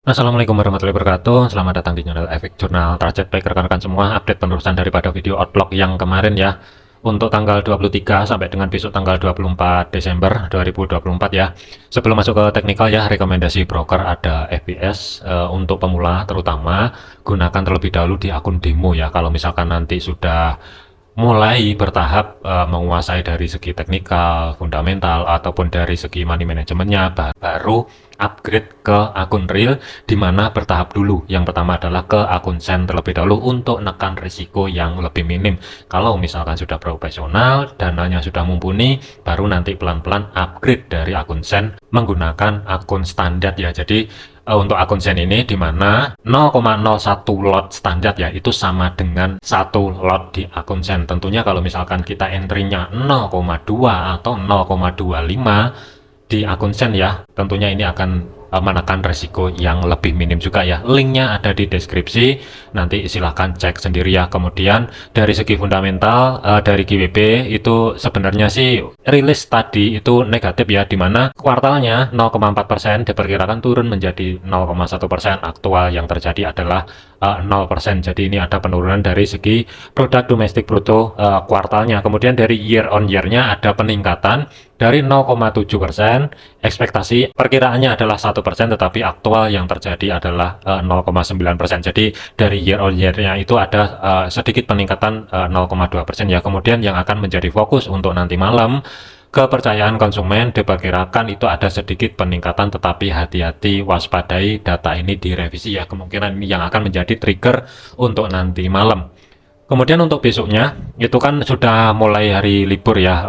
Assalamualaikum warahmatullahi wabarakatuh. Selamat datang di channel Efek Jurnal Traject. Baik rekan-rekan semua, update penerusan daripada video outlook yang kemarin ya. Untuk tanggal 23 sampai dengan besok tanggal 24 Desember 2024 ya. Sebelum masuk ke teknikal ya, rekomendasi broker ada FBS untuk pemula terutama gunakan terlebih dahulu di akun demo ya. Kalau misalkan nanti sudah mulai bertahap menguasai dari segi teknikal, fundamental, ataupun dari segi money manajemennya, baru upgrade ke akun real, di mana bertahap dulu. Yang pertama adalah ke akun sen terlebih dahulu untuk nekan risiko yang lebih minim. Kalau misalkan sudah profesional, dananya sudah mumpuni, baru nanti pelan-pelan upgrade dari akun sen menggunakan akun standar ya. Jadi untuk akun sen ini di mana 0,01 lot standar ya itu sama dengan satu lot di akun sen. Tentunya kalau misalkan kita entry-nya 0,2 atau 0,25 di akun sen ya, tentunya ini akan menekan resiko yang lebih minim juga ya. Linknya ada di deskripsi, nanti silahkan cek sendiri ya. Kemudian dari segi fundamental dari GWB itu sebenarnya sih rilis tadi itu negatif ya, dimana kuartalnya 0,4% diperkirakan turun menjadi 0,1%. Aktual yang terjadi adalah 0%. Jadi ini ada penurunan dari segi produk domestik bruto kuartalnya. Kemudian dari year on year-nya ada peningkatan dari 0,7%, ekspektasi perkiraannya adalah 1%, tetapi aktual yang terjadi adalah 0,9%. Jadi dari year on year-nya itu ada sedikit peningkatan 0,2% ya. Kemudian yang akan menjadi fokus untuk nanti malam, kepercayaan konsumen diperkirakan itu ada sedikit peningkatan, tetapi hati-hati waspadai data ini direvisi ya. Kemungkinan ini yang akan menjadi trigger untuk nanti malam. Kemudian untuk besoknya itu kan sudah mulai hari libur ya,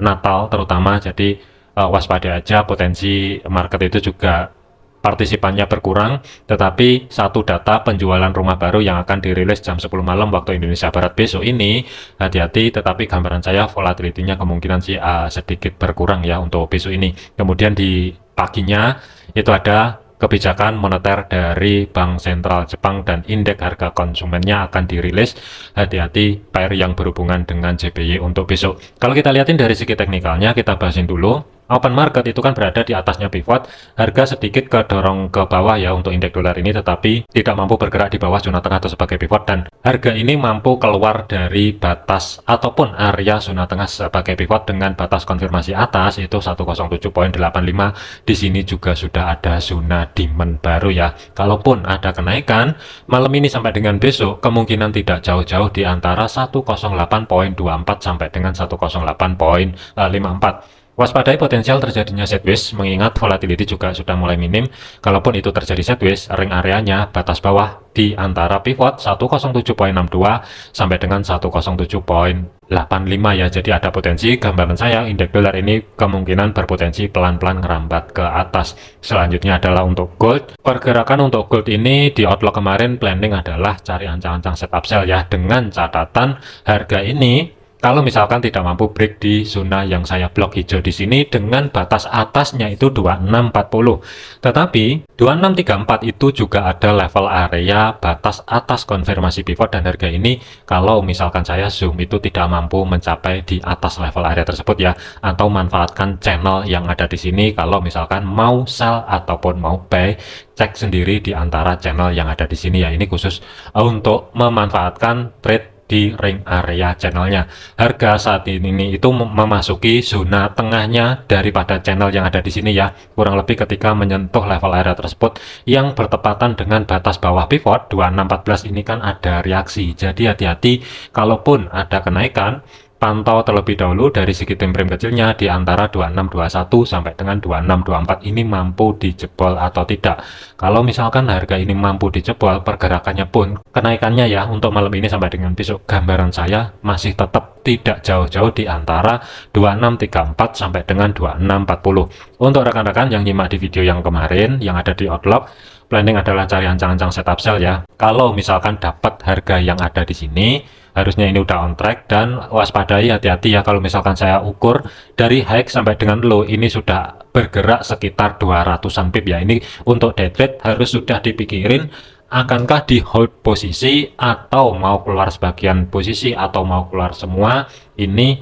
Natal terutama, jadi waspada aja, potensi market itu juga partisipannya berkurang. Tetapi satu data penjualan rumah baru yang akan dirilis jam 10 malam waktu Indonesia Barat besok ini, hati-hati, tetapi gambaran saya volatility-nya kemungkinan sih sedikit berkurang ya untuk besok ini. Kemudian di paginya itu ada kebijakan moneter dari Bank Sentral Jepang dan indeks harga konsumennya akan dirilis. Hati-hati pair yang berhubungan dengan JBY untuk besok. Kalau kita lihatin dari segi teknikalnya, kita bahasin dulu. Open market itu kan berada di atasnya pivot, harga sedikit kedorong ke bawah ya untuk indeks dolar ini, tetapi tidak mampu bergerak di bawah zona tengah atau sebagai pivot, dan harga ini mampu keluar dari batas ataupun area zona tengah sebagai pivot dengan batas konfirmasi atas itu 107.85. Di sini juga sudah ada zona demand baru ya. Kalaupun ada kenaikan malam ini sampai dengan besok, kemungkinan tidak jauh-jauh di antara 108.24 sampai dengan 108.54. Waspadai potensial terjadinya sideways, mengingat volatility juga sudah mulai minim. Kalaupun itu terjadi sideways, ring areanya batas bawah di antara pivot 107.62 sampai dengan 107.85 ya. Jadi ada potensi, gambaran saya indeks dolar ini kemungkinan berpotensi pelan-pelan ngerambat ke atas. Selanjutnya adalah untuk gold. Pergerakan untuk gold ini di outlook kemarin planning adalah cari ancang-ancang setup sell ya, dengan catatan harga ini kalau misalkan tidak mampu break di zona yang saya blok hijau di sini dengan batas atasnya itu 2640. Tetapi 2634 itu juga ada level area batas atas konfirmasi pivot, dan harga ini kalau misalkan saya zoom itu tidak mampu mencapai di atas level area tersebut ya, atau manfaatkan channel yang ada di sini. Kalau misalkan mau sell ataupun mau buy, cek sendiri di antara channel yang ada di sini ya. Ini khusus untuk memanfaatkan trade di ring area channelnya. Harga saat ini itu memasuki zona tengahnya daripada channel yang ada di sini ya, kurang lebih ketika menyentuh level area tersebut yang bertepatan dengan batas bawah pivot 2614 ini kan ada reaksi. Jadi hati-hati, kalaupun ada kenaikan, pantau terlebih dahulu dari segi time frame kecilnya di antara 2621 sampai dengan 2624 ini mampu dijebol atau tidak. Kalau misalkan harga ini mampu dijebol, pergerakannya pun kenaikannya ya untuk malam ini sampai dengan besok, gambaran saya masih tetap tidak jauh-jauh di antara 2634 sampai dengan 2640. Untuk rekan-rekan yang nyimak di video yang kemarin yang ada di outlook, planning adalah cari ancang-ancang setup sell ya. Kalau misalkan dapat harga yang ada di sini, harusnya ini udah on track, dan waspadai, hati-hati ya kalau misalkan saya ukur dari high sampai dengan low ini sudah bergerak sekitar 200-an pip ya. Ini untuk day trade harus sudah dipikirin akankah di hold posisi atau mau keluar sebagian posisi atau mau keluar semua. Ini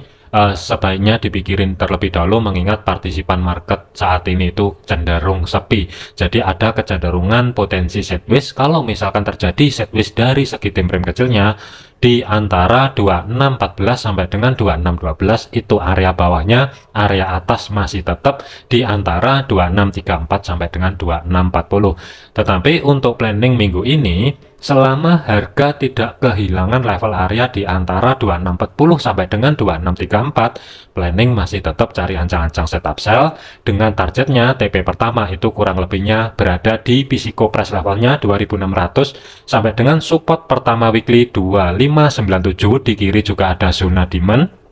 sebaiknya dipikirin terlebih dahulu mengingat partisipan market saat ini itu cenderung sepi. Jadi ada kecenderungan potensi sideways kalau misalkan terjadi sideways dari segi time frame kecilnya di antara 2614 sampai dengan 2612 itu area bawahnya, area atas masih tetap di antara 2634 sampai dengan 2640. Tetapi untuk planning minggu ini, selama harga tidak kehilangan level area di antara 2640 sampai dengan 2634, planning masih tetap cari ancang-ancang setup sell dengan targetnya TP pertama itu kurang lebihnya berada di Physical Price levelnya 2600 sampai dengan support pertama weekly 2597, di kiri juga ada zona demand.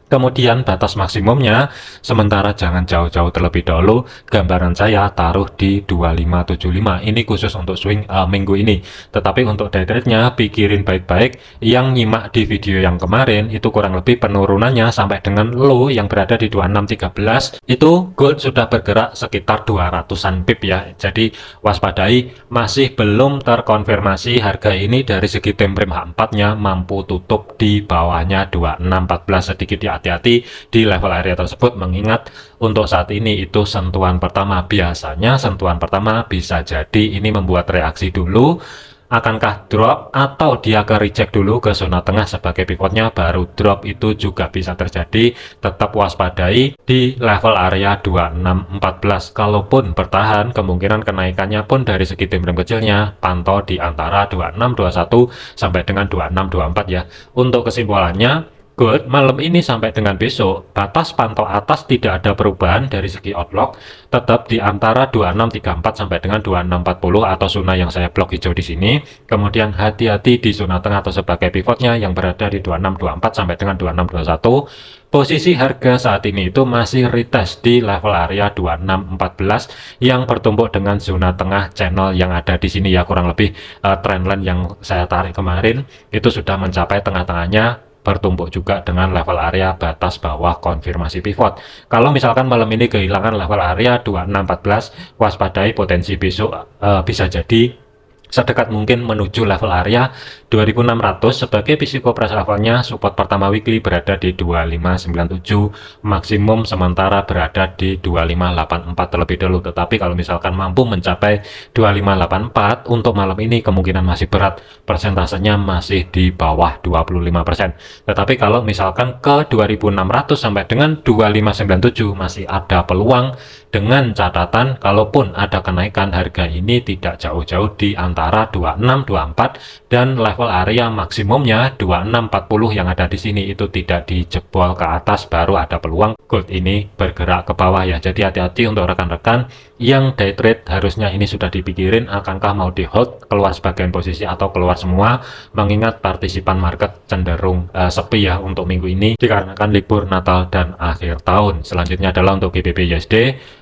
Kemudian batas maksimumnya, sementara jangan jauh-jauh terlebih dahulu, gambaran saya taruh di 2575. Ini khusus untuk swing minggu ini. Tetapi untuk day trade-nya pikirin baik-baik. Yang nyimak di video yang kemarin itu kurang lebih penurunannya sampai dengan low yang berada di 2613. Itu gold sudah bergerak sekitar 200-an pip ya. Jadi waspadai, masih belum terkonfirmasi harga ini dari segi time frame H4-nya mampu tutup di bawahnya 2614. Sedikit ya, hati-hati di level area tersebut mengingat untuk saat ini itu sentuhan pertama. Biasanya sentuhan pertama bisa jadi ini membuat reaksi dulu, akankah drop atau dia ke reject dulu ke zona tengah sebagai pivotnya baru drop, itu juga bisa terjadi. Tetap waspadai di level area 2614. Kalaupun bertahan, kemungkinan kenaikannya pun dari segi time frame kecilnya pantau di antara 2621 sampai dengan 2624 ya. Untuk kesimpulannya, gold malam ini sampai dengan besok batas pantau atas tidak ada perubahan dari segi outlook, tetap di antara 2634 sampai dengan 2640 atau zona yang saya blok hijau di sini. Kemudian hati-hati di zona tengah atau sebagai pivotnya yang berada di 2624 sampai dengan 2621. Posisi harga saat ini itu masih retest di level area 2614 yang bertumpuk dengan zona tengah channel yang ada di sini ya. Kurang lebih trendline yang saya tarik kemarin itu sudah mencapai tengah-tengahnya, bertumpuk juga dengan level area batas bawah konfirmasi pivot. Kalau misalkan malam ini kehilangan level area 2614, waspadai potensi besok bisa jadi sedekat mungkin menuju level area 2600 sebagai physical price levelnya. Support pertama weekly berada di 2597, maksimum sementara berada di 2584 terlebih dahulu. Tetapi kalau misalkan mampu mencapai 2584 untuk malam ini kemungkinan masih berat, persentasenya masih di bawah 25%. Tetapi kalau misalkan ke 2600 sampai dengan 2597 masih ada peluang, dengan catatan kalaupun ada kenaikan harga ini tidak jauh-jauh di antara 2624 dan level area maksimumnya 2640 yang ada di sini itu tidak dijebol ke atas, baru ada peluang gold ini bergerak ke bawah ya. Jadi hati-hati untuk rekan-rekan yang day trade, harusnya ini sudah dipikirin akankah mau di hold, keluar sebagian posisi atau keluar semua, mengingat partisipan market cenderung sepi ya untuk minggu ini dikarenakan libur Natal dan akhir tahun. Selanjutnya adalah untuk GBP USD.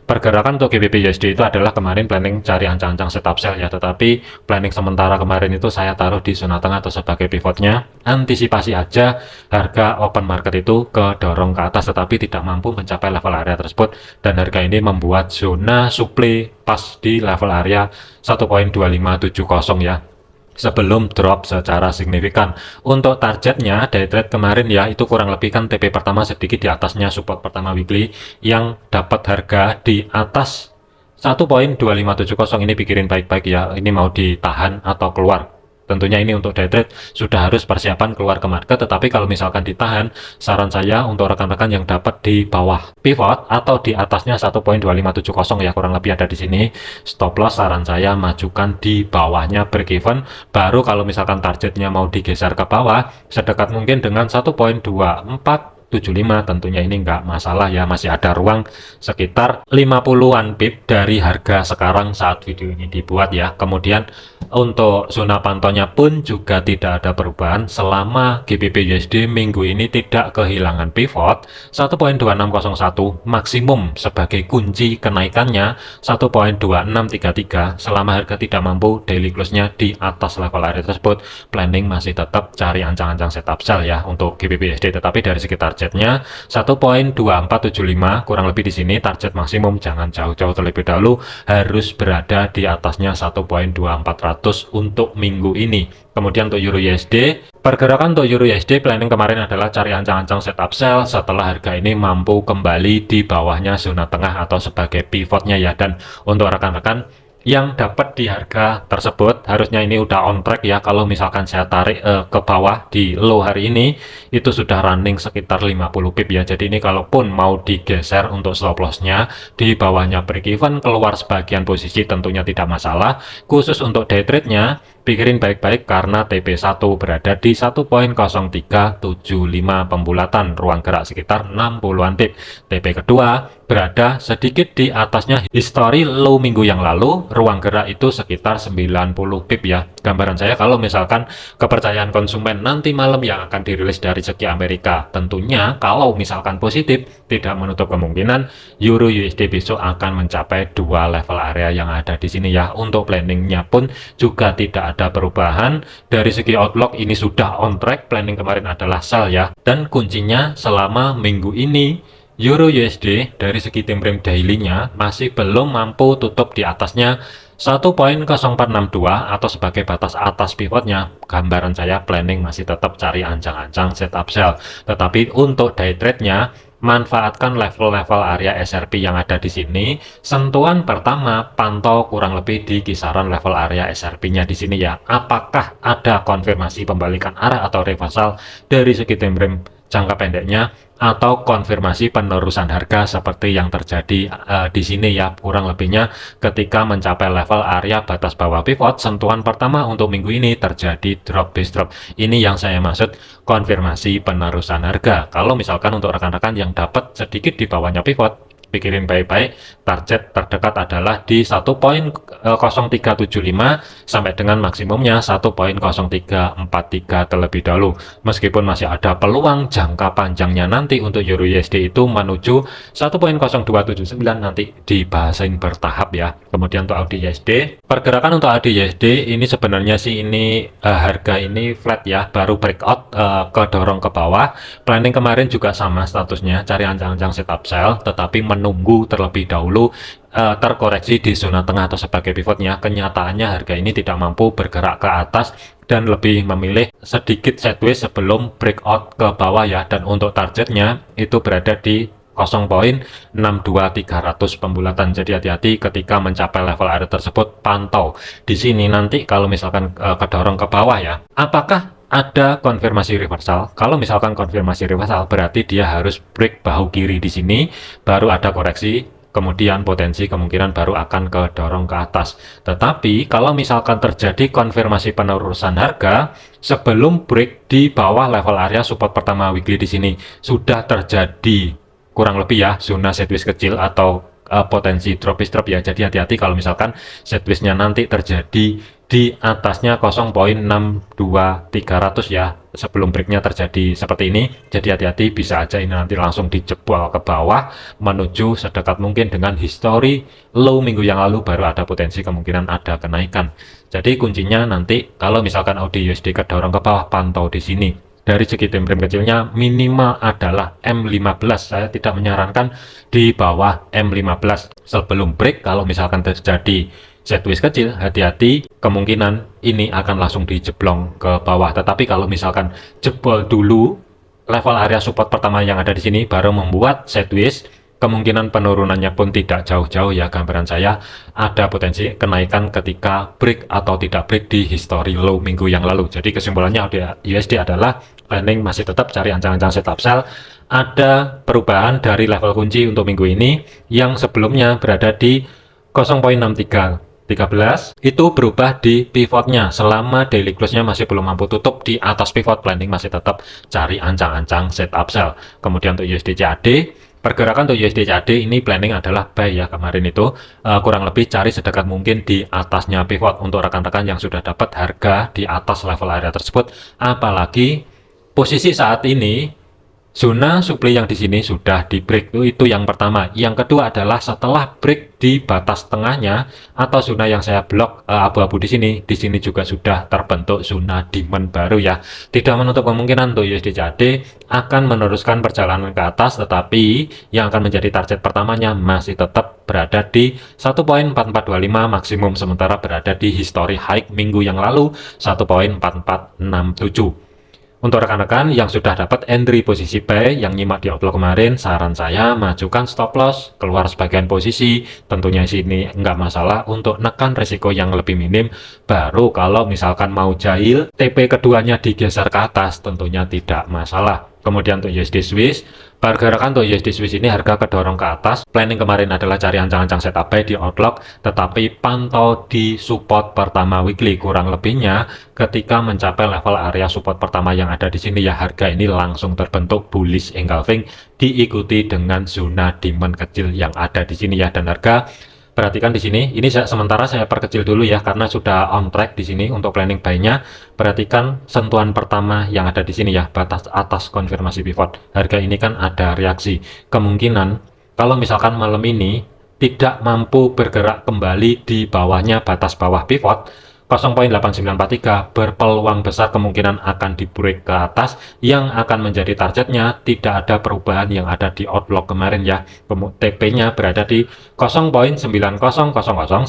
Pergerakan untuk GBP USD itu adalah kemarin planning cari ancang-ancang setup sell ya, tetapi planning sementara kemarin itu saya taruh di zona tengah atau sebagai pivotnya. Antisipasi aja harga open market itu kedorong ke atas tetapi tidak mampu mencapai level area tersebut, dan harga ini membuat zona supply pas di level area 1.2570 ya, sebelum drop secara signifikan. Untuk targetnya day trade kemarin ya, itu kurang lebih kan TP pertama sedikit di atasnya support pertama weekly yang dapat harga di atas 1.2570. Ini pikirin baik-baik ya, ini mau ditahan atau keluar. Tentunya ini untuk day trade sudah harus persiapan keluar ke market, tetapi kalau misalkan ditahan, saran saya untuk rekan-rekan yang dapat di bawah pivot atau di atasnya 1.2570 ya, kurang lebih ada di sini, stop loss saran saya majukan di bawahnya break even. Baru kalau misalkan targetnya mau digeser ke bawah sedekat mungkin dengan 1.2475 tentunya ini nggak masalah ya, masih ada ruang sekitar 50-an pip dari harga sekarang saat video ini dibuat ya. Kemudian untuk zona pantaunya pun juga tidak ada perubahan selama GBP USD minggu ini tidak kehilangan pivot 1.2601, maksimum sebagai kunci kenaikannya 1.2633. Selama harga tidak mampu daily close-nya di atas level area tersebut, planning masih tetap cari ancang-ancang setup sell ya untuk GBP USD. Tetapi dari sekitar targetnya 1.2475 kurang lebih di sini target maksimum, jangan jauh-jauh terlebih dahulu, harus berada di atasnya 1.2400 untuk minggu ini. Kemudian untuk Euro USD Pergerakan untuk Euro USD planning kemarin adalah cari ancang-ancang setup sell setelah harga ini mampu kembali di bawahnya zona tengah atau sebagai pivotnya ya. Dan untuk rekan-rekan yang dapat di harga tersebut harusnya ini udah on track ya. Kalau misalkan saya tarik ke bawah di low hari ini itu sudah running sekitar 50 pip ya. Jadi ini kalaupun mau digeser untuk stop lossnya di bawahnya break even keluar sebagian posisi tentunya tidak masalah. Khusus untuk day trade-nya pikirin baik-baik karena TP1 berada di 1.0375 pembulatan, ruang gerak sekitar 60-an pip. TP kedua berada sedikit di atasnya history low minggu yang lalu, ruang gerak itu sekitar 90 pip ya. Gambaran saya kalau misalkan kepercayaan konsumen nanti malam yang akan dirilis dari segi Amerika, tentunya kalau misalkan positif tidak menutup kemungkinan Euro USD besok akan mencapai dua level area yang ada di sini ya. Untuk planningnya pun juga tidak ada perubahan. Dari segi outlook ini sudah on track, planning kemarin adalah sell ya. Dan kuncinya selama minggu ini Euro USD dari segi time frame daily-nya masih belum mampu tutup di atasnya 1.0462 atau sebagai batas atas pivotnya. Gambaran saya planning masih tetap cari ancang-ancang setup sell. Tetapi untuk day trade-nya manfaatkan level-level area SRP yang ada di sini. Sentuhan pertama pantau kurang lebih di kisaran level area SRP-nya di sini ya. Apakah ada konfirmasi pembalikan arah atau reversal dari segi time frame jangka pendeknya atau konfirmasi penerusan harga seperti yang terjadi di sini ya. Kurang lebihnya ketika mencapai level area batas bawah pivot, sentuhan pertama untuk minggu ini terjadi drop base drop. Ini yang saya maksud konfirmasi penerusan harga. Kalau misalkan untuk rekan-rekan yang dapat sedikit di bawahnya pivot, pikirin baik-baik, target terdekat adalah di 1.0375 sampai dengan maksimumnya 1.0343 terlebih dahulu. Meskipun masih ada peluang jangka panjangnya nanti untuk Euro USD itu menuju 1.0279 nanti dibahasin bertahap ya. Kemudian untuk AUD USD, pergerakan untuk AUD USD ini sebenarnya sih ini harga ini flat ya, baru breakout kedorong ke bawah. Planning kemarin juga sama statusnya, cari ancang-ancang setup sell, tetapi menunggu terlebih dahulu terkoreksi di zona tengah atau sebagai pivotnya. Kenyataannya harga ini tidak mampu bergerak ke atas dan lebih memilih sedikit sideways sebelum breakout ke bawah ya. Dan untuk targetnya itu berada di 0.62300 pembulatan. Jadi hati-hati ketika mencapai level area tersebut, pantau di sini nanti kalau misalkan kedorong ke bawah ya. Apakah ada konfirmasi reversal? Kalau misalkan konfirmasi reversal berarti dia harus break bahu kiri di sini, baru ada koreksi, kemudian potensi kemungkinan baru akan kedorong ke atas. Tetapi kalau misalkan terjadi konfirmasi penerusan harga sebelum break di bawah level area support pertama weekly di sini, sudah terjadi kurang lebih ya zona sideways kecil atau potensi drop ya. Jadi hati-hati kalau misalkan sideways-nya nanti terjadi di atasnya 0.62300 ya sebelum breaknya terjadi seperti ini. Jadi hati-hati, bisa aja ini nanti langsung dijebol ke bawah menuju sedekat mungkin dengan history low minggu yang lalu, baru ada potensi kemungkinan ada kenaikan. Jadi kuncinya nanti kalau misalkan AUD USD kedorong ke bawah, pantau di sini. Dari segi time frame kecilnya minimal adalah M15. Saya tidak menyarankan di bawah M15 sebelum break. Kalau misalkan terjadi sideways kecil, hati-hati, kemungkinan ini akan langsung dijeblong ke bawah. Tetapi kalau misalkan jebol dulu level area support pertama yang ada di sini baru membuat sideways, kemungkinan penurunannya pun tidak jauh-jauh ya. Gambaran saya ada potensi kenaikan ketika break atau tidak break di history low minggu yang lalu. Jadi kesimpulannya USD adalah planning masih tetap cari ancang-ancang setup sell. Ada perubahan dari level kunci untuk minggu ini yang sebelumnya berada di 0.6313 itu berubah di pivotnya. Selama daily close-nya masih belum mampu tutup di atas pivot, planning masih tetap cari ancang-ancang setup sell. Kemudian untuk USD CAD, pergerakan untuk USD CAD ini planning adalah buy ya. Kemarin itu kurang lebih cari sedekat mungkin di atasnya pivot untuk rekan-rekan yang sudah dapat harga di atas level area tersebut. Apalagi posisi saat ini zona supply yang di sini sudah di break, itu yang pertama. Yang kedua adalah setelah break di batas tengahnya atau zona yang saya blok abu-abu di sini juga sudah terbentuk zona demand baru ya. Tidak menutup kemungkinan untuk USD CAD akan meneruskan perjalanan ke atas, tetapi yang akan menjadi target pertamanya masih tetap berada di 1.4425 maksimum, sementara berada di history high minggu yang lalu 1.4467. Untuk rekan-rekan yang sudah dapat entry posisi buy yang nyimak di outlook kemarin, saran saya majukan stop loss, keluar sebagian posisi, tentunya sini nggak masalah untuk nekan resiko yang lebih minim. Baru kalau misalkan mau jahil, TP keduanya digeser ke atas, tentunya tidak masalah. Kemudian untuk USD Swiss, pergerakan untuk USD Swiss ini harga kedorong ke atas. Planning kemarin adalah cari ancang-ancang setup buy di outlook, tetapi pantau di support pertama weekly. Kurang lebihnya ketika mencapai level area support pertama yang ada di sini ya, harga ini langsung terbentuk bullish engulfing, diikuti dengan zona demand kecil yang ada di sini ya. Dan harga, perhatikan di sini, ini sementara saya perkecil dulu ya karena sudah on track di sini untuk planning buy-nya. Perhatikan sentuhan pertama yang ada di sini ya, batas atas konfirmasi pivot. Harga ini kan ada reaksi. Kemungkinan kalau misalkan malam ini tidak mampu bergerak kembali di bawahnya batas bawah pivot 0.8943, berpeluang besar kemungkinan akan di break ke atas yang akan menjadi targetnya tidak ada perubahan yang ada di outlook kemarin ya. TP-nya berada di 0.9000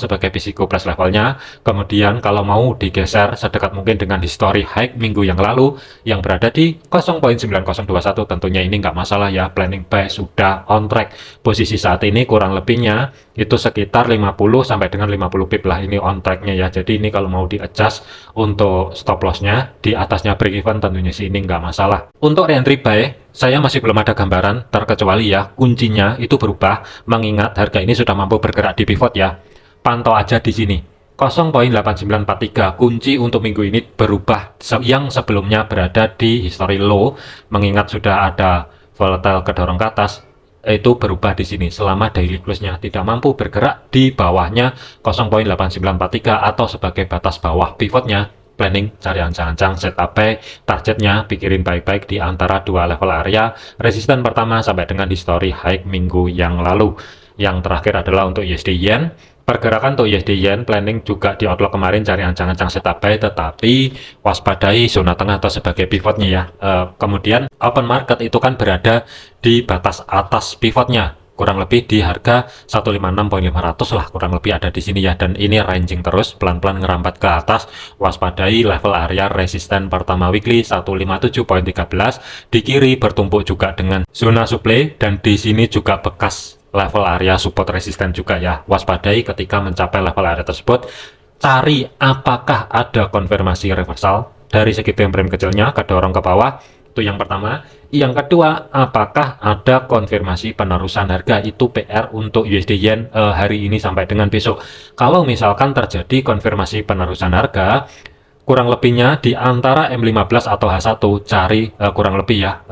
sebagai physical price levelnya. Kemudian kalau mau digeser sedekat mungkin dengan history high minggu yang lalu yang berada di 0.9021, tentunya ini nggak masalah ya. Planning buy sudah on track. Posisi saat ini kurang lebihnya itu sekitar 50 sampai dengan 50 pip lah ini on tracknya ya. Jadi ini kalau mau di adjust untuk stop lossnya di atasnya break even, tentunya sih ini nggak masalah. Untuk re-entry buy saya masih belum ada gambaran, terkecuali ya kuncinya itu berubah mengingat harga ini sudah mampu bergerak di pivot ya. Pantau aja di sini 0.8943, kunci untuk minggu ini berubah yang sebelumnya berada di history low mengingat sudah ada volatile kedorong ke atas, itu berubah di sini selama daily close-nya tidak mampu bergerak di bawahnya 0.8943 atau sebagai batas bawah pivotnya. Planning cari ancang-ancang setup buy, targetnya pikirin baik-baik di antara dua level area resisten pertama sampai dengan history high minggu yang lalu. Yang terakhir adalah untuk USD Yen. Pergerakan untuk USD Yen planning juga di outlook kemarin cari ancang-ancang setup buy, tetapi waspadai zona tengah atau sebagai pivotnya ya. Kemudian open market itu kan berada di batas atas pivotnya, kurang lebih di harga 156.500 lah kurang lebih ada di sini ya. Dan ini ranging terus pelan-pelan ngerambat ke atas. Waspadai level area resisten pertama weekly 157.13, di kiri bertumpuk juga dengan zona supply dan di sini juga bekas level area support resisten juga ya. Waspadai ketika mencapai level area tersebut, cari apakah ada konfirmasi reversal dari segi time frame kecilnya kedorong ke bawah, itu yang pertama. Yang kedua, apakah ada konfirmasi penerusan harga, itu PR untuk USD Yen hari ini sampai dengan besok. Kalau misalkan terjadi konfirmasi penerusan harga kurang lebihnya di antara M15 atau H1, cari kurang lebih ya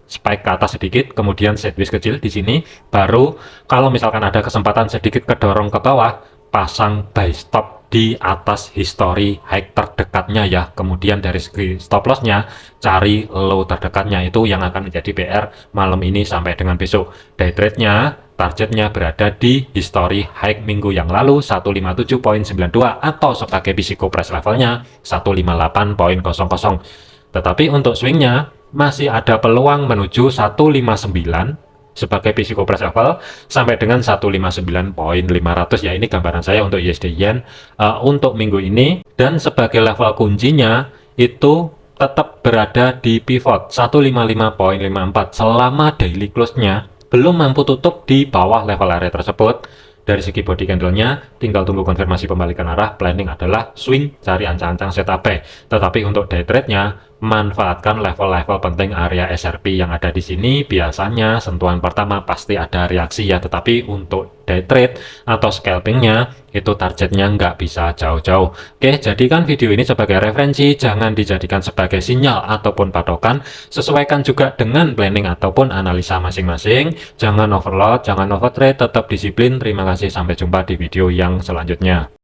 spike ke atas sedikit, kemudian sideways kecil di sini, baru kalau misalkan ada kesempatan sedikit kedorong ke bawah, pasang buy stop di atas history high terdekatnya ya. Kemudian dari segi stop lossnya cari low terdekatnya, itu yang akan menjadi PR malam ini sampai dengan besok. Day trade-nya targetnya berada di history high minggu yang lalu 157.92 atau sebagai physical price levelnya 158.00. Tetapi untuk swingnya masih ada peluang menuju 159 sebagai physical price level sampai dengan 159.500 ya. Ini gambaran saya untuk USD Yen untuk minggu ini, dan sebagai level kuncinya itu tetap berada di pivot 155.54 selama daily close-nya belum mampu tutup di bawah level area tersebut. Dari segi body candle-nya tinggal tunggu konfirmasi pembalikan arah. Planning adalah swing cari ancang-ancang setup buy, tetapi untuk day trade-nya manfaatkan level-level penting area SRP yang ada di sini. Biasanya sentuhan pertama pasti ada reaksi ya, tetapi untuk day trade atau scalpingnya itu targetnya nggak bisa jauh-jauh. Oke, jadikan video ini sebagai referensi, jangan dijadikan sebagai sinyal ataupun patokan. Sesuaikan juga dengan planning ataupun analisa masing-masing. Jangan overload, jangan overtrade, tetap disiplin. Terima kasih, sampai jumpa di video yang selanjutnya.